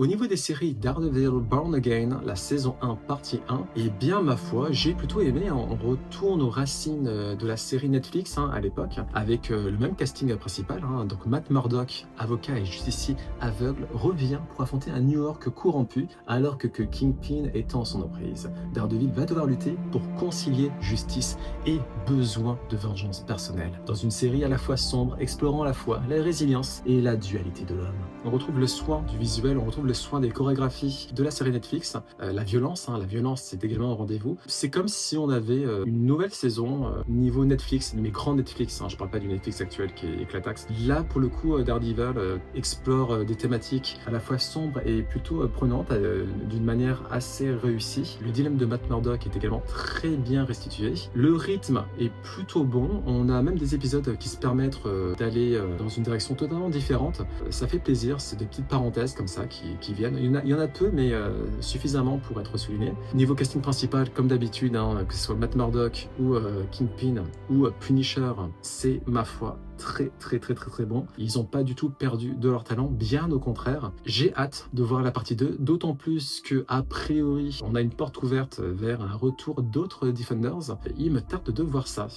Au niveau des séries Daredevil Born Again, la saison 1 partie 1, eh bien ma foi, j'ai plutôt aimé. On retourne aux racines de la série Netflix à l'époque, avec le même casting principal. Donc Matt Murdock, avocat et justicier aveugle, revient pour affronter un New York corrompu alors que Kingpin étend son emprise. Daredevil va devoir lutter pour concilier justice et besoin de vengeance personnelle. Dans une série à la fois sombre, explorant à la fois la résilience et la dualité de l'homme. On retrouve le soin du visuel, on retrouve le soin des chorégraphies de la série Netflix, la violence, la violence c'est également au rendez-vous. C'est comme si on avait une nouvelle saison niveau Netflix, mais grand Netflix, je parle pas du Netflix actuel qui est éclataxe. Là pour le coup Daredevil explore des thématiques à la fois sombres et plutôt prenantes d'une manière assez réussie. Le dilemme de Matt Murdock est également très bien restitué. Le rythme est plutôt bon, on a même des épisodes qui se permettent d'aller dans une direction totalement différente. Ça fait plaisir, c'est des petites parenthèses comme ça qui viennent. Il y en a peu, mais suffisamment pour être souligné. Niveau casting principal, comme d'habitude, que ce soit Matt Murdock ou Kingpin ou Punisher, c'est ma foi très bon. Ils n'ont pas du tout perdu de leur talent, bien au contraire. J'ai hâte de voir la partie 2, d'autant plus que a priori, on a une porte ouverte vers un retour d'autres Defenders. Il me tarde de voir ça.